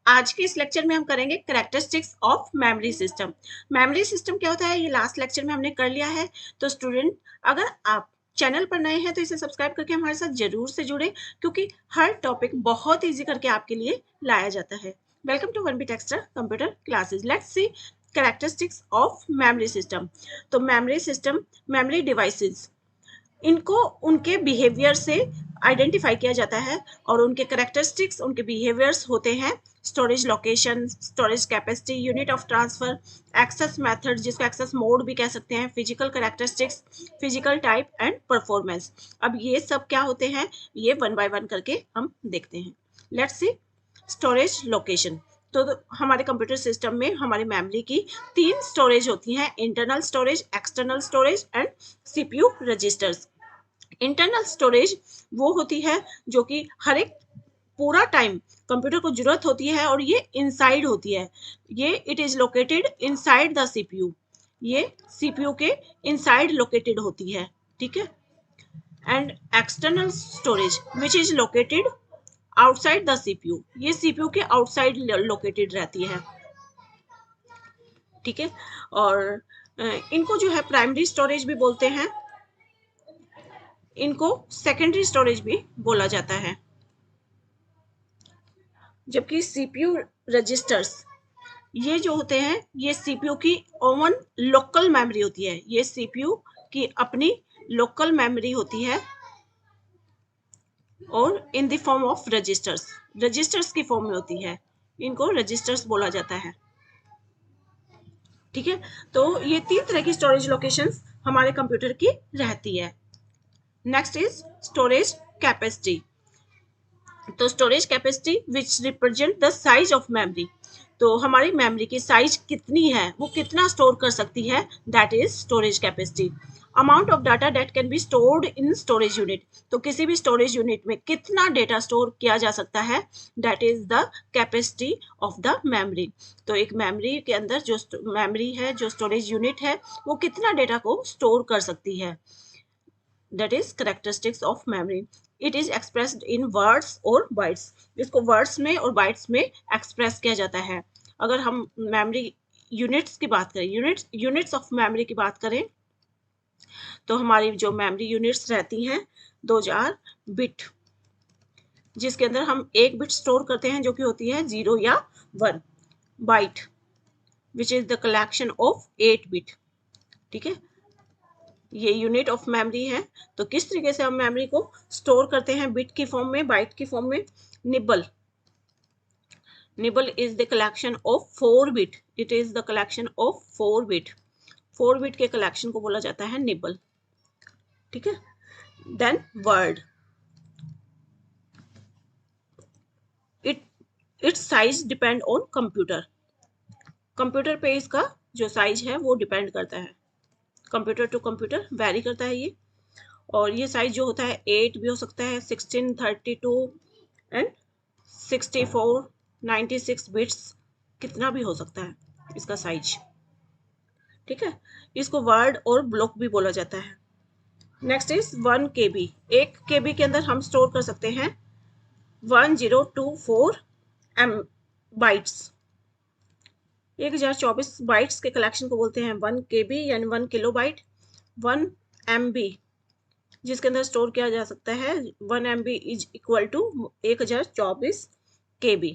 आज के इस लेक्चर में हम करेंगे characteristics of memory system. Memory system क्या होता है, ये लास्ट लेक्चर में हमने कर लिया है। तो स्टूडेंट, अगर आप चैनल पर नए हैं तो इसे सब्सक्राइब करके हमारे साथ जरूर से जुड़े, क्योंकि हर टॉपिक बहुत इजी करके आपके लिए लाया जाता है। Welcome to one beat extra computer classes. Let's see characteristics of memory system. तो मेमोरी सिस्टम, मेमोरी डिवाइसेस, इनको उनके बिहेवियर से आइडेंटिफाई किया जाता है और उनके करेक्टरिस्टिक्स, उनके बिहेवियर्स होते हैं storage location, storage capacity, unit of transfer, access method जिसको एक्सेस मोड भी कह सकते हैं, physical characteristics, physical type and performance. अब ये सब क्या होते हैं, ये वन बाय वन करके हम देखते हैं। Let's see storage location. तो हमारे कंप्यूटर सिस्टम में हमारी मेमोरी की 3 स्टोरेज होती हैं, internal storage, external storage and CPU registers. Internal storage वो होती है जो कि हर एक पूरा टाइम कंप्यूटर को जरूरत होती है और ये इनसाइड होती है। ये it is located inside the CPU, ये सीपीयू के इनसाइड लोकेटेड होती है, ठीक है। And external storage which is located outside the CPU, ये सीपीयू के आउटसाइड लोकेटेड रहती है, ठीक है। और इनको जो है प्राइमरी स्टोरेज भी बोलते हैं, इनको सेकेंडरी स्टोरेज भी बोला जाता है। जबकि सीपीयू रजिस्टर्स ये जो होते हैं, ये सीपीयू की ओवन लोकल मेमोरी होती है, ये सीपीयू की अपनी लोकल मेमोरी होती है और in the form of registers, registers की फॉर्म में होती है, इनको रजिस्टर्स बोला जाता है, ठीक है। तो ये 3 तरह की स्टोरेज लोकेशंस हमारे कंप्यूटर की रहती है। Next is storage capacity. तो storage capacity which represent the size of memory, तो हमारी मेमोरी की साइज कितनी है, वो कितना स्टोर कर सकती है, that is storage capacity. Amount of data that can be stored in storage unit, तो किसी भी स्टोरेज यूनिट में कितना डेटा स्टोर किया जा सकता है, that is the capacity of the memory. तो एक मेमोरी के अंदर जो मेमोरी है, जो स्टोरेज यूनिट है, वो कितना डेटा को स्टोर कर सकती है, that is characteristics of memory. It is expressed in words और bytes, इसको words में और bytes में express किया जाता है। अगर हम memory units की बात करें, units of memory की बात करें, तो हमारी जो memory units रहती हैं 2000 बिट, जिसके अंदर हम एक बिट स्टोर करते हैं जो कि होती है 0 या 1 byte, which is the collection of 8 bit, ठीक है। ये यूनिट ऑफ मेमोरी है। तो किस तरीके से हम मेमोरी को स्टोर करते हैं, बिट की फॉर्म में, बाइट की फॉर्म में। Nibble, nibble is the collection of 4 bit, it is the collection of 4 bit, 4 bit के कलेक्शन को बोला जाता है निबल, ठीक है। Then word, it's size depend on computer, computer पे इसका जो साइज है वो डिपेंड करता है, कंप्यूटर टू कंप्यूटर वेरी करता है ये। और ये साइज जो होता है 8 भी हो सकता है, 16, 32 एंड 64, 96 बिट्स, कितना भी हो सकता है इसका साइज, ठीक है। इसको वर्ड और ब्लॉक भी बोला जाता है। नेक्स्ट इज 1 KB, 1 KB के अंदर हम स्टोर कर सकते हैं 1024 एम बाइट्स, 1024 बाइट्स के कलेक्शन को बोलते हैं 1 KB यानी 1 किलोबाइट। 1 MB जिसके अंदर स्टोर किया जा सकता है 1 MB is equal to 1024 KB,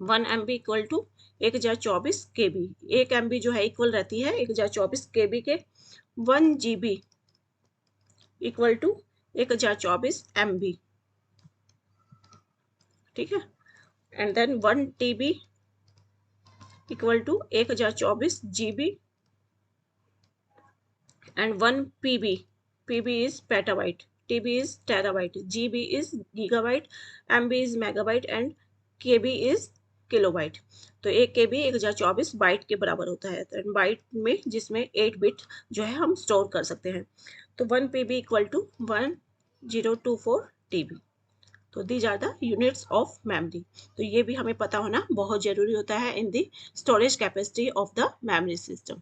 1 MB equal to 1024 KB, 1 MB जो है इक्वल रहती है 1024 KB के। 1 GB इक्वल टू 1024 MB, ठीक है। And then 1 TB equal to 1024 GB and 1 PB, PB is petabyte, TB is terabyte, GB is gigabyte, MB is megabyte and KB is kilobyte। तो 1 KB 1024 bite के बराबर होता है, तो bite में जिसमें 8 बिट जो है हम स्टोर कर सकते हैं। तो 1 PB इक्वल टू 1024 TB। तो these are the units of memory. तो ये भी हमें पता होना बहुत जरूरी होता है in the storage capacity of the memory system.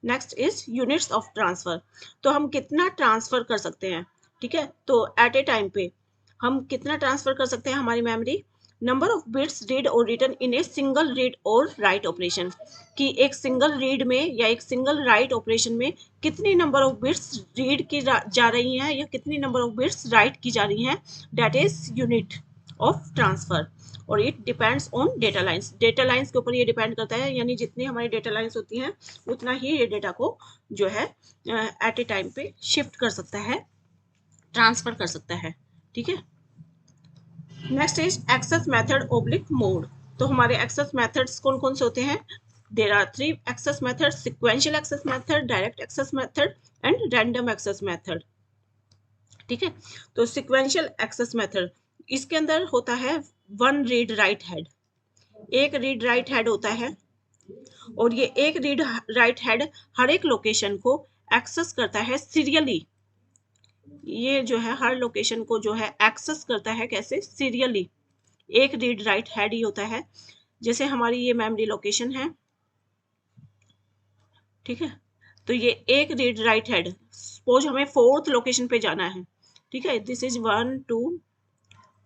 Next is units of transfer, तो हम कितना ट्रांसफर कर सकते हैं, ठीक है। तो एट ए टाइम पे हम कितना ट्रांसफर कर सकते हैं हमारी memory, number of bits read और written in a single read और राइट ऑपरेशन, कि एक सिंगल रीड में या एक सिंगल राइट ऑपरेशन में कितनी नंबर ऑफ बिट्स रीड की जा रही हैं या कितनी नंबर ऑफ बिट्स राइट की जा रही हैं, that is unit of transfer. और it depends on data lines, data lines के ऊपर ये डिपेंड करता है, यानी जितनी हमारी डेटा लाइंस होती हैं उतना ही ये डेटा को जो है एट ए टाइम पे शिफ्ट कर सकता है, ट्रांसफर कर सकता है। ठीक है, next is access method oblique mode. तो हमारे एक्सेस मेथड्स कौन कौन से होते हैं? There are 3 access method, sequential access method, direct access method and random access method. ठीक है, तो सिक्वेंशियल एक्सेस मेथड, इसके अंदर होता है वन रीड राइट हेड, एक रीड राइट हेड होता है, और ये एक रीड राइट हेड हर एक लोकेशन को एक्सेस करता है सीरियली। ये जो है हर लोकेशन को जो है एक्सेस करता है कैसे? सीरियली। एक रीड राइट हेड ही होता है। जैसे हमारी ये मेमोरी लोकेशन है, ठीक है, तो ये एक रीड राइट हेड, सपोज हमें 4th लोकेशन पे जाना है, ठीक है, दिस इज 1 2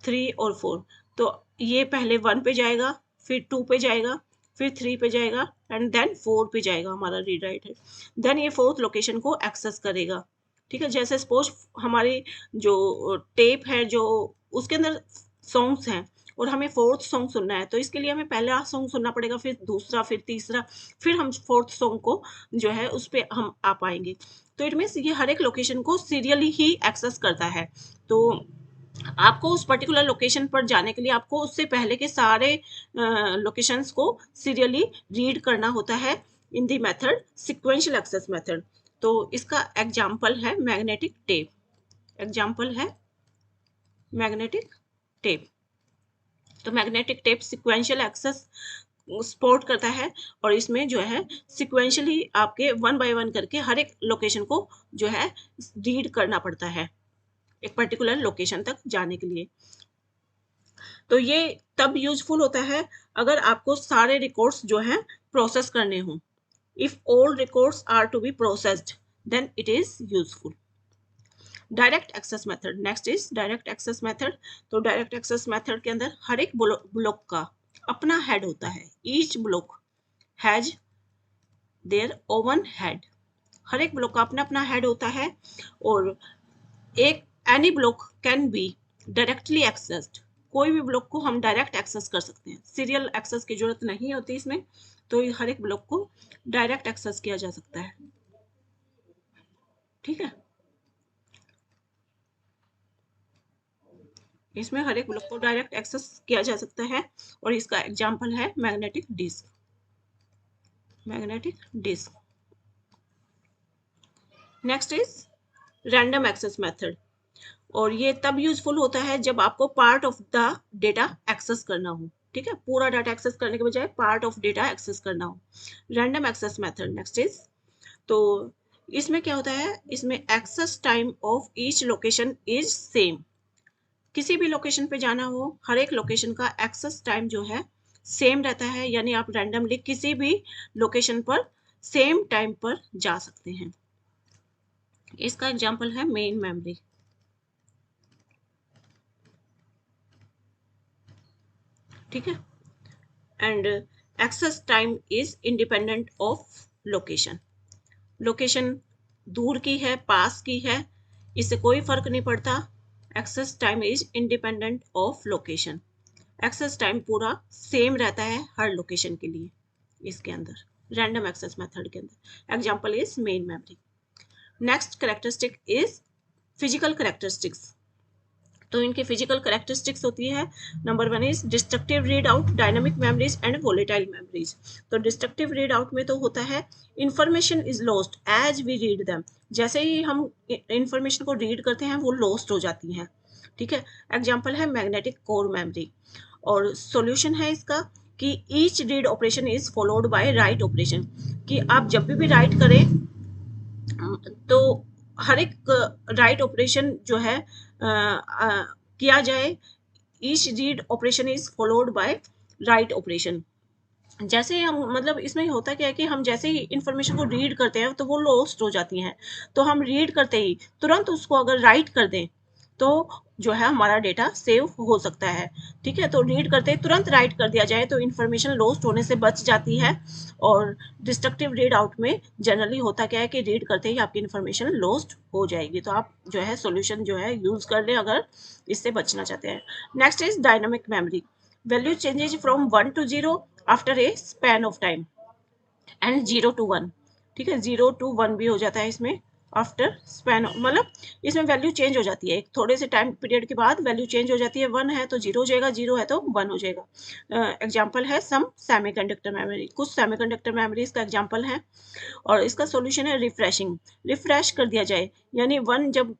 3 और 4, तो ये पहले 1 पे जाएगा, फिर 2 पे जाएगा, फिर 3 पे जाएगा एंड देन 4 पे जाएगा हमारा रीड राइट हेड, देन ये 4th लोकेशन को एक्सेस करेगा। ठीक है, जैसे सपोज हमारी जो टेप है, जो उसके अंदर सॉन्ग्स हैं और हमें 4th सॉन्ग सुनना है, तो इसके लिए हमें पहला सॉन्ग सुनना पड़ेगा, फिर दूसरा, फिर तीसरा, फिर हम 4th सॉन्ग को जो है उस पर हम आ पाएंगे। तो इट मीन्स ये हर एक लोकेशन को सीरियली ही एक्सेस करता है। तो आपको उस पर्टिकुलर लोकेशन पर जाने के लिए आपको उससे पहले के सारे लोकेशंस को सीरियली रीड करना होता है in the method sequential access method. तो इसका एग्जाम्पल है मैग्नेटिक टेप, एग्जाम्पल है मैग्नेटिक टेप। तो magnetic tape sequential access support करता है, और इसमें जो है सिक्वेंशियली आपके 1 बाय 1 करके हर एक लोकेशन को जो है रीड करना पड़ता है एक पर्टिकुलर लोकेशन तक जाने के लिए। तो ये तब यूजफुल होता है अगर आपको सारे रिकॉर्ड्स जो हैं प्रोसेस करने हों। If all records are to be processed then it is useful. Direct access method, next is direct access method. तो डायरेक्ट एक्सेस मेथड के अंदर हर एक ब्लॉक का अपना हेड होता है, each block has their own head, हर एक ब्लॉक का अपना अपना हेड होता है, और एक any block can be directly accessed, कोई भी ब्लॉक को हम डायरेक्ट एक्सेस कर सकते हैं, सीरियल एक्सेस की जरूरत नहीं होती इसमें, तो हर एक ब्लॉक को डायरेक्ट एक्सेस किया जा सकता है। ठीक है, इसमें हर एक ब्लॉक को डायरेक्ट एक्सेस किया जा सकता है, और इसका एग्जांपल है magnetic disk, magnetic disk. Next is random access method, और ये तब यूजफुल होता है जब आपको part of the data access करना हो। ठीक है, पूरा डाटा एक्सेस करने के बजाय पार्ट ऑफ डेटा एक्सेस करना हो, random access method. Next is, तो इसमें क्या होता है, इसमें access time of each location is same, किसी भी लोकेशन पे जाना हो हर एक लोकेशन का एक्सेस टाइम जो है सेम रहता है, यानी आप रैंडमली किसी भी लोकेशन पर सेम टाइम पर जा सकते हैं। इसका एग्जांपल है मेन मेमोरी। ठीक है, and access time is independent of location, location दूर की है, पास की है, इससे कोई फर्क नहीं पड़ता, access time is independent of location, access time पूरा सेम रहता है हर लोकेशन के लिए इसके अंदर, रैंडम एक्सेस मेथड के अंदर। Example is main memory. Next characteristic is physical characteristics. तो इनके फिजिकल कैरेक्टरिस्टिक्स होती है, number 1 is destructive read out, dynamic memories and volatile memories. तो डिस्ट्रक्टिव रीड आउट में तो होता है information is lost as we read them, जैसे ही हम इंफॉर्मेशन को रीड करते हैं वो लॉस्ट हो जाती हैं। ठीक है, एग्जांपल है मैग्नेटिक कोर मेमोरी। और सॉल्यूशन है इसका कि each read operation is followed by right operation, कि आप जब भी राइट करें तो हर एक राइट ऑपरेशन जो है किया जाए, each read operation is followed by write operation. जैसे हम मतलब इसमें होता क्या है कि हम जैसे ही इंफॉर्मेशन को रीड करते हैं तो वो लॉस्ट हो जाती हैं, तो हम रीड करते ही तुरंत उसको अगर राइट कर दें तो जो है हमारा डेटा सेव हो सकता है। ठीक है, तो रीड करते तुरंत राइट कर दिया जाए तो इन्फॉर्मेशन लॉस्ट होने से बच जाती है। और डिस्ट्रक्टिव रीड आउट में जनरली होता क्या है कि रीड करते ही आपकी इन्फॉर्मेशन लॉस्ट हो जाएगी। तो आप जो है सॉल्यूशन जो है यूज कर लें अगर इससे बचना चाहते हैं। Next is dynamic memory. Value changes from 1 to 0 after a span of time and 0 to 1। ठीक है, 0 to 1 भी हो जाता है इसमें आफ्टर स्पैन, मतलब इसमें वैल्यू चेंज हो जाती है, एक थोड़े से टाइम पीरियड के बाद वैल्यू चेंज हो जाती है। 1 है तो 0 हो जाएगा, 0 है तो 1 हो जाएगा। एग्जाम्पल है सम सेमीकंडक्टर मेमोरी, कुछ सेमीकंडक्टर मेमोरीज का एग्जाम्पल है। और इसका सॉल्यूशन है रिफ्रेशिंग, रिफ्रेश कर दिया जाए, यानी 1 जब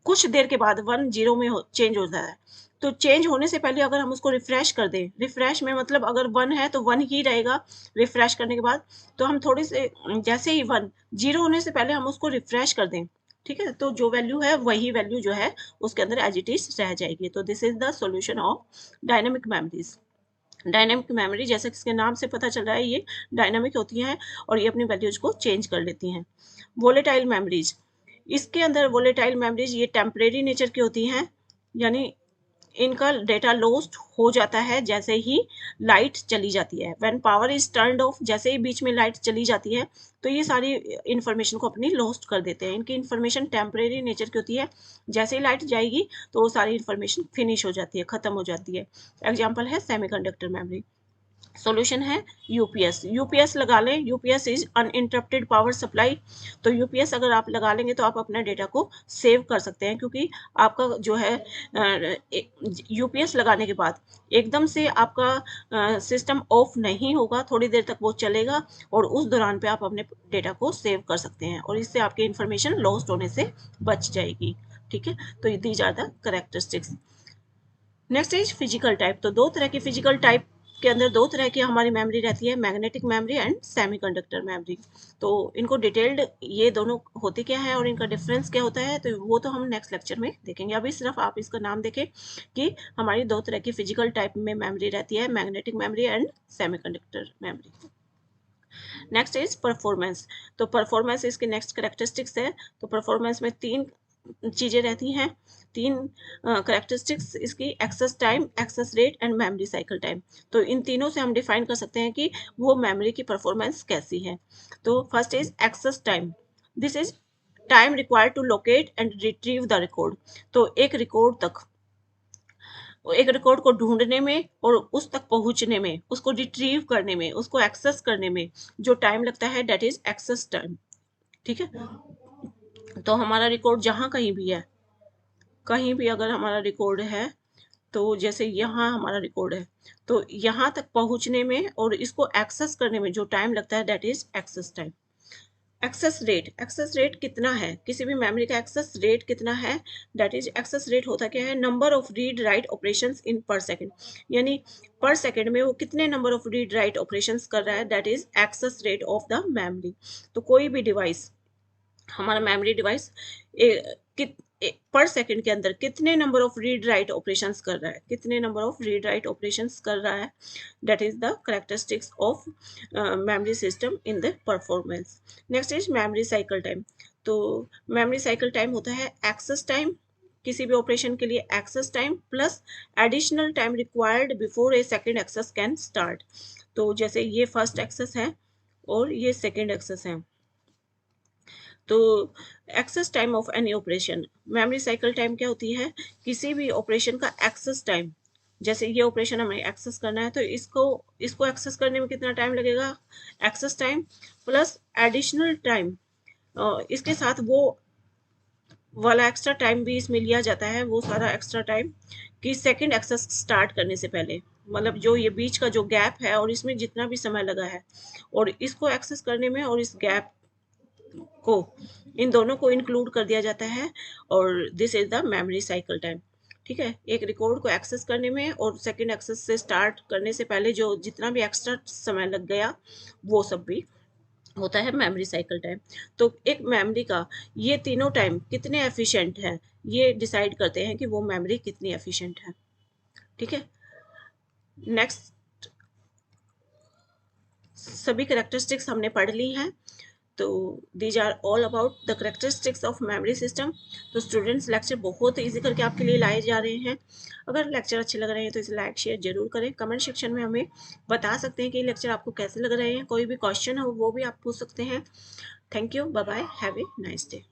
कुछ देर के बाद 1 0 में चेंज होता है, तो चेंज होने से पहले अगर हम उसको रिफ्रेश कर दें, रिफ्रेश में मतलब अगर 1 है तो 1 ही रहेगा रिफ्रेश करने के बाद। तो हम थोड़े से जैसे ही 1 0 होने से पहले हम उसको रिफ्रेश कर दें, ठीक है, तो जो वैल्यू है वही वैल्यू जो है उसके अंदर एज इट इज रह जाएगी। तो this is the solution of dynamic memories. Dynamic memory जैसे कि इसके नाम से पता चल रहा है ये डायनामिक होती हैं और ये अपनी वैल्यूज को चेंज कर लेती हैं। वोलेटाइल मेमोरीज, इसके अंदर वोलेटाइल मेमोरीज ये टेम्परेरी नेचर की होती हैं, यानी इनका डेटा लॉस्ट हो जाता है जैसे ही लाइट चली जाती है। When power is turned of, जैसे ही बीच में लाइट चली जाती है तो ये सारी इंफॉर्मेशन को अपनी लॉस्ट कर देते हैं। इनकी इंफॉर्मेशन टेम्परेरी नेचर की होती है, जैसे ही लाइट जाएगी तो वो सारी इंफॉर्मेशन फिनिश हो जाती है, खत्म हो जाती है। एग्जाम्पल है सेमीकंडक्टर मेमोरी। सॉल्यूशन है यूपीएस, यूपीएस लगा लें, UPS is uninterrupted power supply. तो यूपीएस अगर आप लगा लेंगे तो आप अपने डेटा को सेव कर सकते हैं, क्योंकि आपका जो है यूपीएस लगाने के बाद एकदम से आपका सिस्टम ऑफ नहीं होगा, थोड़ी देर तक वो चलेगा और उस दौरान पे आप अपने डेटा को सेव कर सकते हैं और इससे आपकी इंफॉर्मेशन लॉस्ट होने से बच जाएगी। ठीक है, तो these are the characteristics. Next is physical type. तो दो तरह की फिजिकल टाइप के अंदर दो तरह की हमारी मेमोरी रहती है, magnetic memory and semiconductor memory. तो इनको डिटेल्ड ये दोनों होते क्या है और इनका डिफरेंस क्या होता है तो वो तो हम नेक्स्ट लेक्चर में देखेंगे। अभी सिर्फ आप इसका नाम देखें कि हमारी दो तरह की फिजिकल टाइप में मेमोरी रहती है, magnetic memory and semiconductor memory. Next is performance. तो परफॉर्मेंस इसके नेक्स्ट कैरेक्टरिस्टिक्स है। तो परफॉर्मेंस में तीन चीजें रहती हैं, तीन कैरेक्टरिस्टिक्स इसकी, access time, access rate and memory cycle time. तो इन तीनों से हम डिफाइन कर सकते हैं कि वो मेमोरी की परफॉर्मेंस कैसी है। तो first is access time. This is time required to locate and retrieve the record. तो एक रिकॉर्ड को ढूंढने में और उस तक पहुंचने में, उसको रिट्रीव करने में, उसको एक्सेस करने में जो टाइम लगता है दैट इज एक्सेस टाइम। ठीक है, तो हमारा रिकॉर्ड जहां कहीं भी है, कहीं भी अगर हमारा रिकॉर्ड है, तो जैसे यहाँ हमारा रिकॉर्ड है तो यहाँ तक पहुंचने में और इसको एक्सेस करने में जो टाइम लगता है that is access time. Access rate, access rate कितना है, किसी भी मेमोरी का एक्सेस रेट कितना है, दैट इज एक्सेस रेट होता क्या है, number of read write operations in per second, यानी पर सेकंड में वो कितने number of read write operations कर रहा है, that is access rate of the memory. तो कोई भी डिवाइस, हमारा मेमोरी डिवाइस पर सेकंड के अंदर कितने number of read write operations कर रहा है, कितने number of read write operations कर रहा है, that is the characteristics of memory system in the performance. Next is memory cycle time. तो मेमोरी साइकिल टाइम होता है एक्सेस टाइम, किसी भी ऑपरेशन के लिए access time plus additional time required before a second access can start. तो जैसे ये फर्स्ट एक्सेस है और ये सेकंड एक्सेस है, तो access time of any operation, memory cycle time क्या होती है, किसी भी ऑपरेशन का एक्सेस टाइम, जैसे ये ऑपरेशन हमें एक्सेस करना है तो इसको इसको एक्सेस करने में कितना टाइम लगेगा, access time plus additional time, इसके साथ वो वाला एक्स्ट्रा टाइम भी इसमें लिया जाता है, वो सारा एक्स्ट्रा टाइम कि सेकंड एक्सेस स्टार्ट करने से पहले, मतलब जो ये बीच का जो गैप है और इसमें जितना भी समय लगा है और इसको एक्सेस करने में और इस गैप को, इन दोनों को इंक्लूड कर दिया जाता है और this is the memory cycle time. ठीक है, एक रिकॉर्ड को एक्सेस करने में और सेकंड एक्सेस से स्टार्ट करने से पहले जो जितना भी एक्स्ट्रा समय लग गया वो सब भी होता है मेमोरी साइकिल टाइम। तो एक मेमोरी का ये तीनों टाइम कितने एफिशिएंट है, ये डिसाइड करते हैं कि वो मेमोरी कितनी एफिशिएंट है। ठीक है, नेक्स्ट, सभी कैरेक्टरिस्टिक्स हमने पढ़ ली हैं। तो these are all about the characteristics of memory system. तो स्टूडेंट्स लेक्चर बहुत ईजी करके आपके लिए लाए जा रहे हैं। अगर लेक्चर अच्छे लग रहे हैं तो इसे लाइक शेयर जरूर करें। कमेंट सेक्शन में हमें बता सकते हैं कि लेक्चर आपको कैसे लग रहे हैं। कोई भी क्वेश्चन हो वो भी आप पूछ सकते हैं। Thank you, bye bye, have a nice day.